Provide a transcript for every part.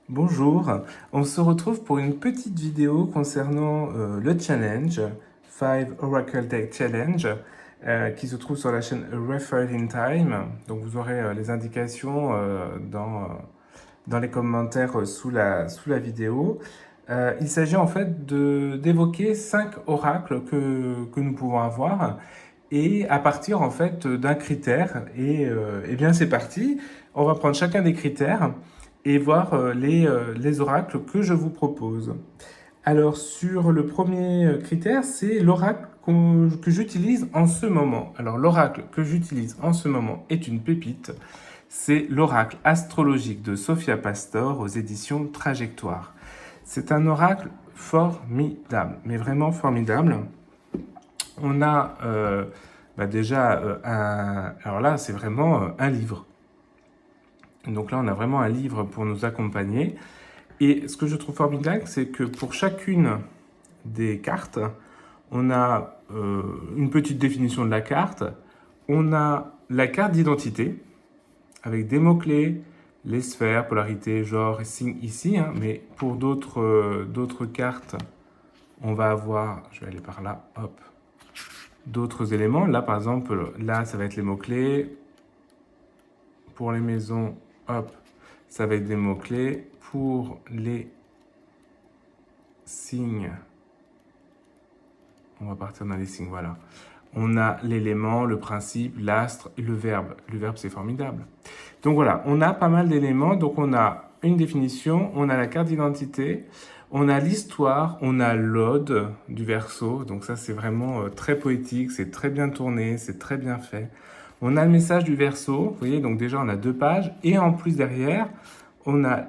Bonjour, on se retrouve pour une petite vidéo concernant le challenge, 5 Oracle Deck Challenge, qui se trouve sur la chaîne Referred in Time. Donc vous aurez les indications dans les commentaires sous la vidéo. Il s'agit en fait d'évoquer 5 oracles que nous pouvons avoir et à partir en fait d'un critère. Et bien c'est parti, on va prendre chacun des critères et voir les oracles que je vous propose. Alors sur le premier critère, c'est l'oracle que j'utilise en ce moment. Alors l'oracle que j'utilise en ce moment est une pépite. C'est l'oracle astrologique de Sophia Pastor aux éditions Trajectoire. C'est un oracle formidable, mais vraiment formidable. On a déjà un... Alors là, c'est vraiment un livre. Donc là, on a vraiment un livre pour nous accompagner. Et ce que je trouve formidable, c'est que pour chacune des cartes, on a une petite définition de la carte, on a la carte d'identité, avec des mots-clés, les sphères, polarité, genre, signe ici, hein, mais pour d'autres cartes, on va avoir, je vais aller par là, hop, d'autres éléments. Là, par exemple, là, ça va être les mots-clés. Pour les maisons, hop, ça va être des mots-clés. Pour les signes, on va partir dans les signes, voilà. On a l'élément, le principe, l'astre et le verbe. Le verbe, c'est formidable. Donc voilà, on a pas mal d'éléments. Donc on a une définition, on a la carte d'identité, on a l'histoire, on a l'ode du Verseau. Donc ça, c'est vraiment très poétique, c'est très bien tourné, c'est très bien fait. On a le message du Verseau, vous voyez, donc déjà on a 2 pages. Et en plus derrière, on a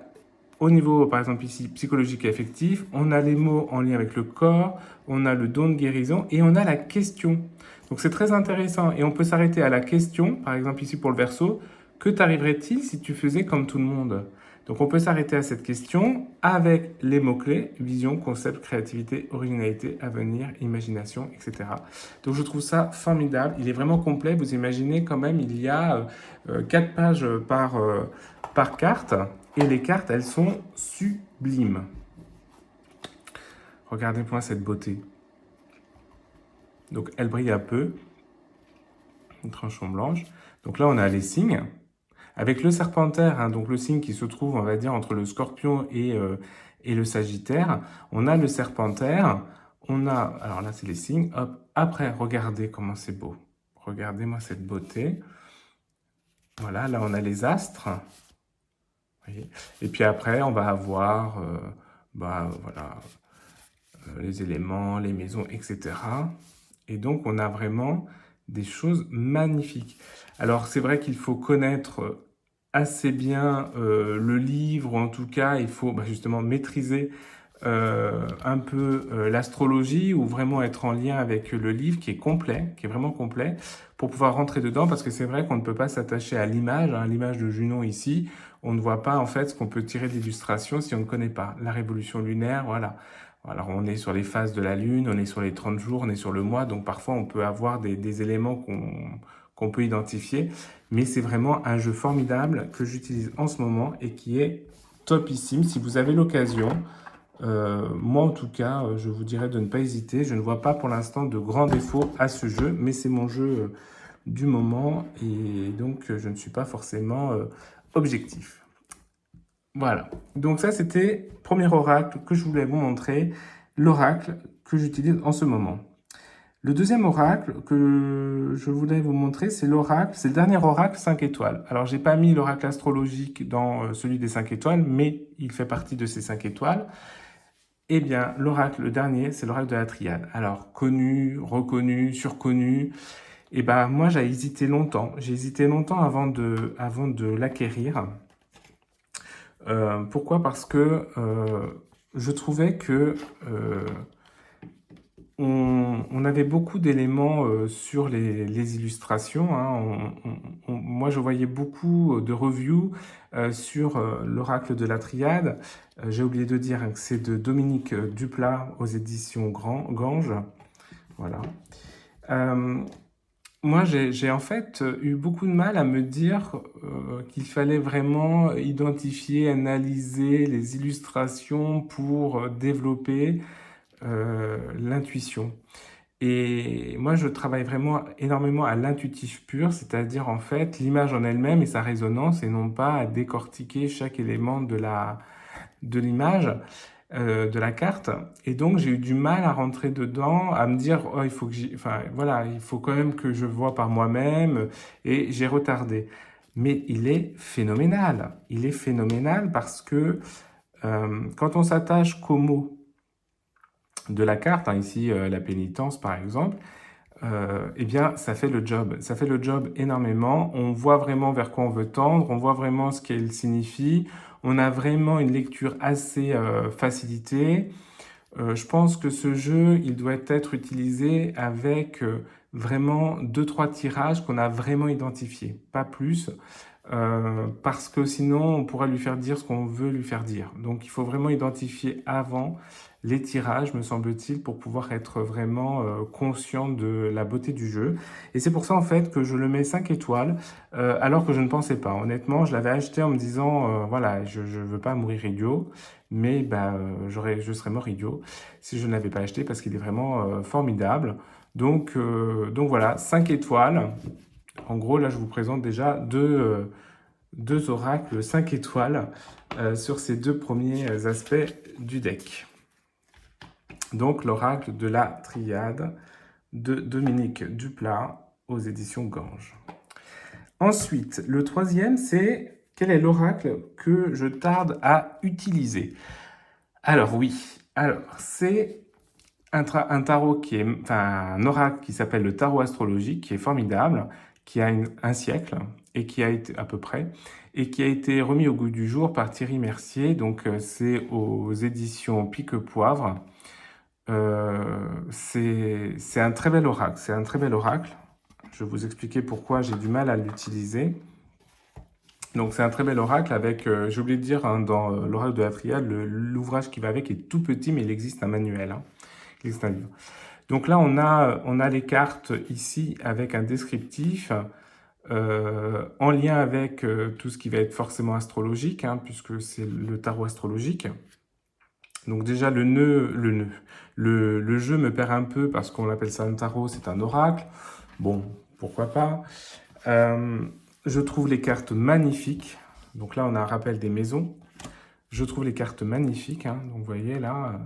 au niveau, par exemple ici, psychologique et affectif, on a les mots en lien avec le corps, on a le don de guérison et on a la question. Donc c'est très intéressant et on peut s'arrêter à la question, par exemple ici pour le Verseau, que t'arriverait-il si tu faisais comme tout le monde? Donc on peut s'arrêter à cette question avec les mots-clés, vision, concept, créativité, originalité, avenir, imagination, etc. Donc je trouve ça formidable, il est vraiment complet, vous imaginez quand même, il y a 4 pages par carte, et les cartes, elles sont sublimes. Regardez-moi cette beauté. Donc elle brille un peu, une tranchon blanche. Donc là on a les signes. Avec le serpentaire, hein, donc le signe qui se trouve, on va dire, entre le scorpion et le sagittaire, on a le serpentaire, on a, alors là c'est les signes, hop, après regardez comment c'est beau, regardez-moi cette beauté, voilà, là on a les astres, voyez. Et puis après on va avoir, voilà, les éléments, les maisons, etc. Et donc on a vraiment des choses magnifiques. Alors c'est vrai qu'il faut connaître assez bien le livre, ou en tout cas il faut justement maîtriser un peu l'astrologie ou vraiment être en lien avec le livre qui est complet, qui est vraiment complet, pour pouvoir rentrer dedans, parce que c'est vrai qu'on ne peut pas s'attacher à l'image, hein, l'image de Junon ici, on ne voit pas en fait ce qu'on peut tirer de l'illustration si on ne connaît pas. La révolution lunaire, voilà. Alors on est sur les phases de la Lune, on est sur les 30 jours, on est sur le mois, donc parfois on peut avoir des éléments qu'on peut identifier, mais c'est vraiment un jeu formidable que j'utilise en ce moment et qui est topissime. Si vous avez l'occasion, moi en tout cas, je vous dirais de ne pas hésiter. Je ne vois pas pour l'instant de grands défauts à ce jeu, mais c'est mon jeu du moment et donc je ne suis pas forcément objectif. Voilà, donc ça c'était le premier oracle que je voulais vous montrer, l'oracle que j'utilise en ce moment. Le deuxième oracle que je voulais vous montrer, c'est l'oracle, c'est le dernier oracle 5 étoiles. Alors j'ai pas mis l'oracle astrologique dans celui des 5 étoiles, mais il fait partie de ces 5 étoiles. Eh bien, l'oracle, le dernier, c'est l'oracle de la triade. Alors, connu, reconnu, surconnu. Eh ben, moi, j'ai hésité longtemps. J'ai hésité longtemps avant de l'acquérir. Pourquoi? Parce que je trouvais que on avait beaucoup d'éléments sur les illustrations, hein. Moi, je voyais beaucoup de reviews sur l'oracle de la triade. J'ai oublié de dire hein, que c'est de Dominique Duplat aux éditions Gange. Voilà. Euh, Moi, j'ai en fait eu beaucoup de mal à me dire qu'il fallait vraiment identifier, analyser les illustrations pour développer l'intuition. Et moi, je travaille vraiment énormément à l'intuitif pur, c'est-à-dire en fait l'image en elle-même et sa résonance, et non pas à décortiquer chaque élément de l'image, de la carte. Et donc, j'ai eu du mal à rentrer dedans, à me dire, oh, il faut que enfin, voilà, il faut quand même que je vois par moi-même, et j'ai retardé. Mais il est phénoménal. Il est phénoménal parce que quand on s'attache qu'aux mots de la carte, hein, ici la pénitence par exemple, eh bien, ça fait le job. Ça fait le job énormément. On voit vraiment vers quoi on veut tendre, on voit vraiment ce qu'elle signifie. On a vraiment une lecture assez facilitée. Je pense que ce jeu, il doit être utilisé avec vraiment deux, trois tirages qu'on a vraiment identifiés, pas plus, parce que sinon on pourra lui faire dire ce qu'on veut lui faire dire. Donc il faut vraiment identifier avant les tirages, me semble-t-il, pour pouvoir être vraiment conscient de la beauté du jeu. Et c'est pour ça en fait que je le mets 5 étoiles, alors que je ne pensais pas. Honnêtement, je l'avais acheté en me disant, voilà, je ne veux pas mourir idiot, mais bah, je serais mort idiot si je ne l'avais pas acheté parce qu'il est vraiment formidable. Donc voilà, 5 étoiles. En gros, là, je vous présente déjà deux oracles 5 étoiles sur ces deux premiers aspects du deck. Donc, l'oracle de la triade de Dominique Duplat aux éditions Gange. Ensuite, le troisième, c'est quel est l'oracle que je tarde à utiliser? Alors oui, alors c'est un tarot qui est, enfin, un oracle qui s'appelle le tarot astrologique, qui est formidable, qui a un siècle et qui a été à peu près, et qui a été remis au goût du jour par Thierry Mercier. Donc c'est aux éditions Pique Poivre. C'est un très bel oracle. C'est un très bel oracle. Je vais vous expliquer pourquoi j'ai du mal à l'utiliser. Donc c'est un très bel oracle avec, j'ai oublié de dire, hein, dans l'oracle de la triade, l'ouvrage qui va avec est tout petit, mais il existe un manuel. Hein. Il existe un livre. Donc là, on a les cartes ici avec un descriptif en lien avec tout ce qui va être forcément astrologique, hein, puisque c'est le tarot astrologique. Donc déjà, le jeu me perd un peu parce qu'on appelle ça un tarot, c'est un oracle. Bon, pourquoi pas. Euh, je trouve les cartes magnifiques. Donc là, on a un rappel des maisons. Je trouve les cartes magnifiques. Hein. Donc vous voyez là,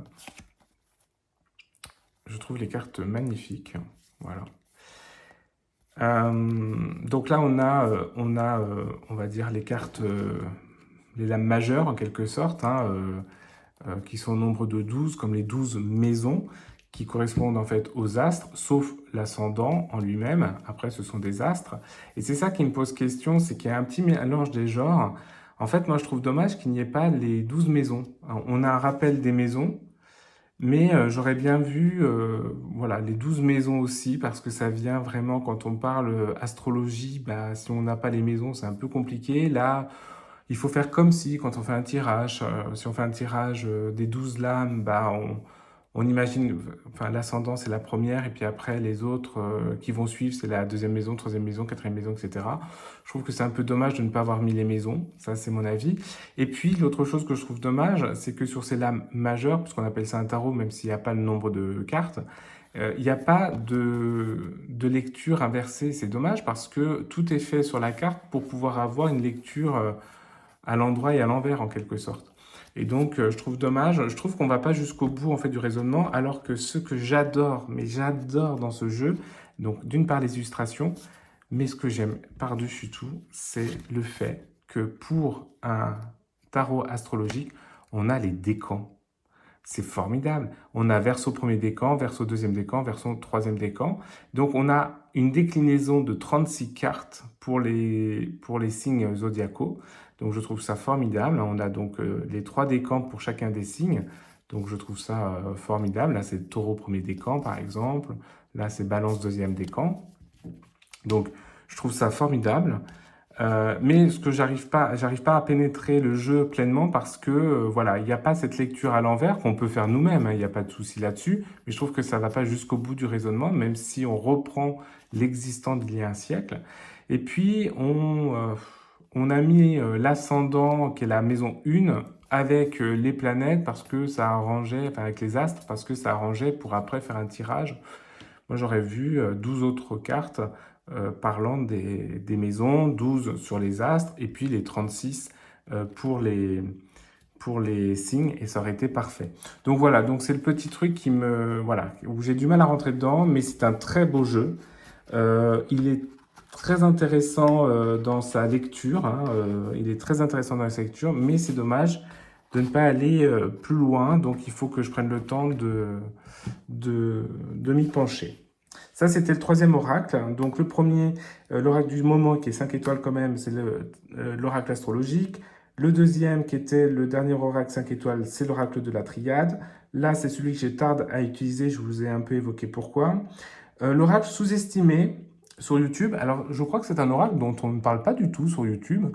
je trouve les cartes magnifiques. Voilà. Donc là, on va dire, les cartes, les lames majeures en quelque sorte, hein, qui sont au nombre de 12, comme les 12 maisons, qui correspondent en fait aux astres, sauf l'ascendant en lui-même. Après, ce sont des astres. Et c'est ça qui me pose question, c'est qu'il y a un petit mélange des genres. En fait, moi, je trouve dommage qu'il n'y ait pas les 12 maisons. Alors, on a un rappel des maisons, mais j'aurais bien vu voilà, les 12 maisons aussi, parce que ça vient vraiment, quand on parle astrologie, bah, si on n'a pas les maisons, c'est un peu compliqué. Là, il faut faire comme si, quand on fait un tirage, si on fait un tirage des 12 lames, bah, on imagine, enfin, l'ascendant, c'est la première, et puis après, les autres qui vont suivre, c'est la deuxième maison, troisième maison, quatrième maison, etc. Je trouve que c'est un peu dommage de ne pas avoir mis les maisons, ça, c'est mon avis. Et puis, l'autre chose que je trouve dommage, c'est que sur ces lames majeures, puisqu'on appelle ça un tarot, même s'il n'y a pas le nombre de cartes, il n'y a pas de lecture inversée. C'est dommage parce que tout est fait sur la carte pour pouvoir avoir une lecture à l'endroit et à l'envers en quelque sorte. Et donc, je trouve dommage, je trouve qu'on va pas jusqu'au bout en fait du raisonnement, alors que ce que j'adore, mais j'adore dans ce jeu, donc d'une part les illustrations, mais ce que j'aime par-dessus tout, c'est le fait que pour un tarot astrologique, on a les décans. C'est formidable. On a verso premier décan, verso deuxième décan, verso troisième décan. Donc on a une déclinaison de 36 cartes pour les signes zodiacaux. Donc je trouve ça formidable. On a donc les 3 décans pour chacun des signes. Donc je trouve ça formidable. Là c'est taureau premier décan par exemple. Là c'est balance deuxième décan. Donc je trouve ça formidable. Mais ce que j'arrive pas à pénétrer le jeu pleinement parce que voilà, il n'y a pas cette lecture à l'envers qu'on peut faire nous-mêmes, hein, il n'y a pas de souci là-dessus. Mais je trouve que ça va pas jusqu'au bout du raisonnement, même si on reprend l'existant d'il y a un siècle. Et puis on a mis l'ascendant qui est la maison 1 avec les planètes parce que ça arrangeait, enfin avec les astres parce que ça arrangeait pour après faire un tirage. Moi, j'aurais vu 12 autres cartes parlant des maisons, 12 sur les astres, et puis les 36 pour pour les signes, et ça aurait été parfait. Donc voilà, donc c'est le petit truc qui me, voilà, où j'ai du mal à rentrer dedans, mais c'est un très beau jeu. Il est très intéressant dans sa lecture, hein, il est très intéressant dans sa lecture, mais c'est dommage de ne pas aller plus loin, donc il faut que je prenne le temps de m'y pencher. Ça, c'était le troisième oracle. Donc, le premier, l'oracle du moment, qui est 5 étoiles quand même, c'est l'oracle astrologique. Le deuxième, qui était le dernier oracle 5 étoiles, c'est l'oracle de la triade. Là, c'est celui que j'ai tarde à utiliser. Je vous ai un peu évoqué pourquoi. L'oracle sous-estimé sur YouTube. Alors, je crois que c'est un oracle dont on ne parle pas du tout sur YouTube.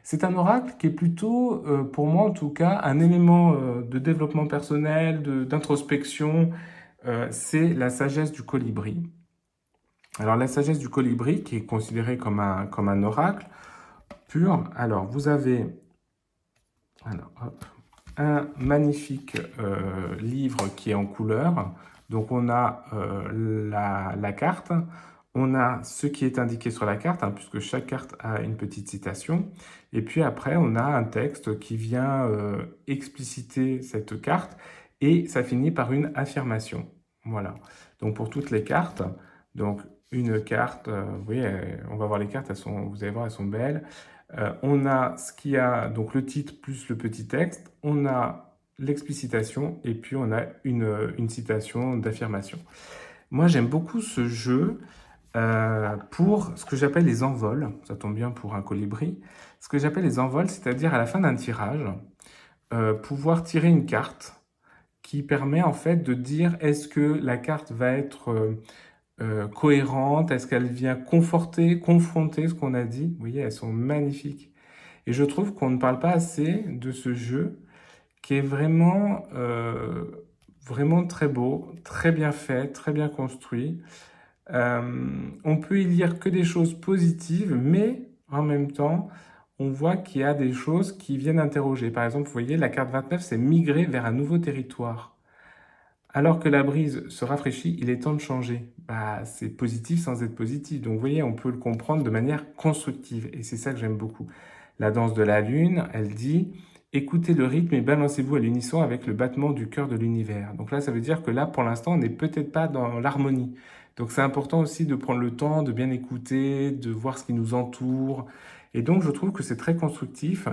C'est un oracle qui est plutôt, pour moi en tout cas, un élément de développement personnel, d'introspection. C'est la sagesse du colibri. Alors, la sagesse du colibri, qui est considérée comme un oracle pur. Alors, vous avez alors, hop, un magnifique livre qui est en couleur. Donc, on a la carte, on a ce qui est indiqué sur la carte, hein, puisque chaque carte a une petite citation. Et puis après, on a un texte qui vient expliciter cette carte et ça finit par une affirmation. Voilà. Donc, pour toutes les cartes, donc une carte, vous voyez, on va voir les cartes, vous allez voir, elles sont belles. On a ce qui a donc le titre plus le petit texte, on a l'explicitation et puis on a une citation d'affirmation. Moi, j'aime beaucoup ce jeu pour ce que j'appelle les envols. Ça tombe bien pour un colibri. Ce que j'appelle les envols, c'est-à-dire à la fin d'un tirage, pouvoir tirer une carte qui permet en fait de dire est-ce que la carte va être cohérente, est-ce qu'elle vient conforter, confronter ce qu'on a dit. Vous voyez, elles sont magnifiques. Et je trouve qu'on ne parle pas assez de ce jeu qui est vraiment très beau, très bien fait, très bien construit. On peut y lire que des choses positives, mais en même temps, on voit qu'il y a des choses qui viennent interroger. Par exemple, vous voyez, la carte 29, c'est migrer vers un nouveau territoire. Alors que la brise se rafraîchit, il est temps de changer. Bah, c'est positif sans être positif. Donc, vous voyez, on peut le comprendre de manière constructive. Et c'est ça que j'aime beaucoup. La danse de la lune, elle dit, écoutez le rythme et balancez-vous à l'unisson avec le battement du cœur de l'univers. Donc là, ça veut dire que là, pour l'instant, on n'est peut-être pas dans l'harmonie. Donc, c'est important aussi de prendre le temps de bien écouter, de voir ce qui nous entoure. Et donc, je trouve que c'est très constructif.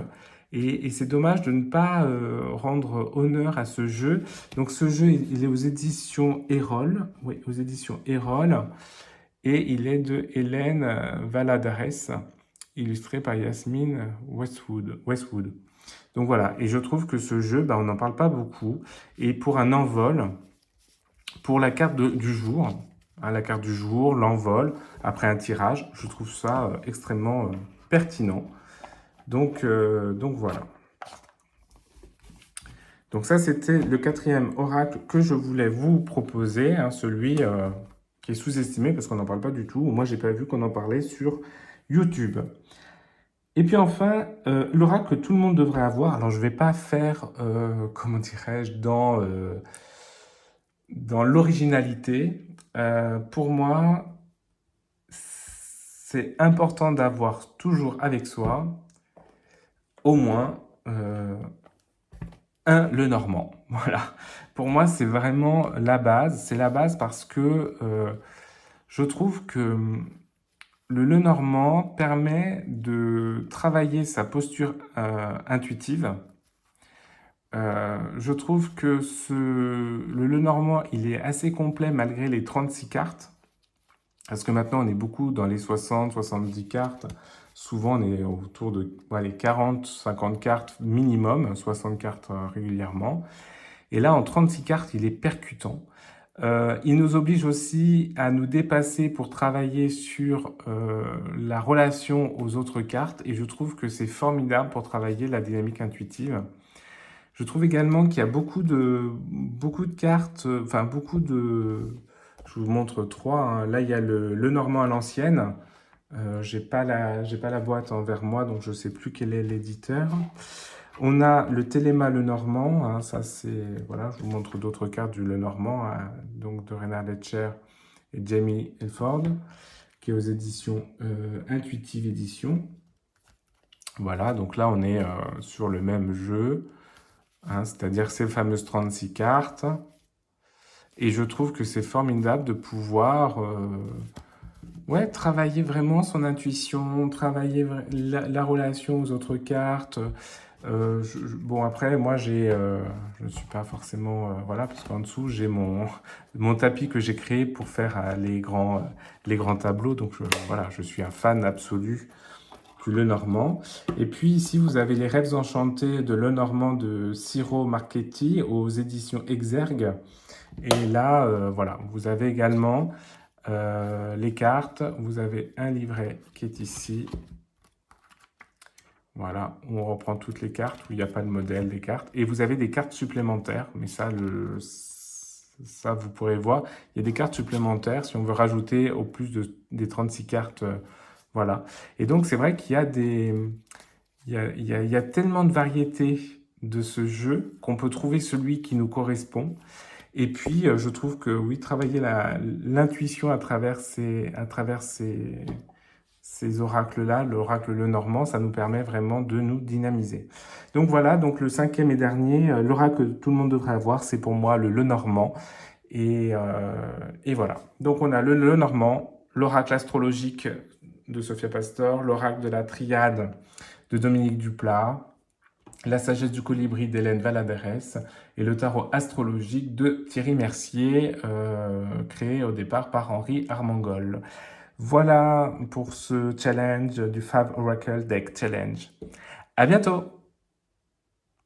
Et c'est dommage de ne pas rendre honneur à ce jeu. Donc ce jeu, il est aux éditions Erol, oui, aux éditions Erol, et il est de Hélène Valadares, illustré par Yasmine Westwood. Donc voilà, et je trouve que ce jeu, bah, on n'en parle pas beaucoup. Et pour un envol, pour la carte du jour, hein, la carte du jour, l'envol, après un tirage, je trouve ça extrêmement pertinent. Donc voilà. Donc ça, c'était le quatrième oracle que je voulais vous proposer, hein, celui qui est sous-estimé parce qu'on n'en parle pas du tout. Moi, j'ai pas vu qu'on en parlait sur YouTube. Et puis enfin, l'oracle que tout le monde devrait avoir. Alors, je vais pas faire, comment dirais-je, dans l'originalité. Pour moi, c'est important d'avoir toujours avec soi, au moins, le normand. Voilà. Pour moi, c'est vraiment la base. C'est la base parce que je trouve que le normand permet de travailler sa posture intuitive. Je trouve que le normand, il est assez complet malgré les 36 cartes. Parce que maintenant, on est beaucoup dans les 60, 70 cartes. Souvent, on est autour de les 40, 50 cartes minimum, 60 cartes régulièrement. Et là, en 36 cartes, il est percutant. Il nous oblige aussi à nous dépasser pour travailler sur la relation aux autres cartes et je trouve que c'est formidable pour travailler la dynamique intuitive. Je trouve également qu'il y a beaucoup de cartes, enfin beaucoup de... Je vous montre trois, hein. Là, il y a le Normand à l'ancienne. J'ai pas la boîte envers moi, donc je ne sais plus quel est l'éditeur. On a le Téléma Lenormand, hein, ça c'est... Voilà, je vous montre d'autres cartes du Lenormand, hein, donc de Renard Letcher et Jamie Elford, qui est aux éditions Intuitive Édition. Voilà, donc là on est sur le même jeu, hein, c'est-à-dire ces fameuses 36 cartes. Et je trouve que c'est formidable de pouvoir ouais, travailler vraiment son intuition, travailler la relation aux autres cartes. Bon, après, moi, je ne suis pas forcément... voilà, parce qu'en dessous, j'ai mon tapis que j'ai créé pour faire les grands tableaux. Donc, voilà, je suis un fan absolu du Lenormand. Et puis, ici, vous avez les Rêves enchantés de Lenormand de Ciro Marchetti aux éditions Exergue. Et là, voilà, vous avez également les cartes. Vous avez un livret qui est ici. Voilà, on reprend toutes les cartes où il n'y a pas de modèle des cartes. Et vous avez des cartes supplémentaires, mais ça, ça vous pourrez voir. Il y a des cartes supplémentaires si on veut rajouter au plus des 36 cartes. Voilà. Et donc, c'est vrai qu'il y a il y a tellement de variétés de ce jeu qu'on peut trouver celui qui nous correspond. Et puis, je trouve que oui, travailler l'intuition à travers ces oracles-là, l'oracle Lenormand, ça nous permet vraiment de nous dynamiser. Donc voilà, donc le cinquième et dernier, l'oracle que tout le monde devrait avoir, c'est pour moi le Lenormand. Et voilà. Donc on a le Lenormand, l'oracle astrologique de Sophia Pastor, l'oracle de la triade de Dominique Duplat, la sagesse du colibri d'Hélène Valadares et le tarot astrologique de Thierry Mercier, créé au départ par Henri Armangol. Voilà pour ce challenge du Fab Oracle Deck Challenge. À bientôt!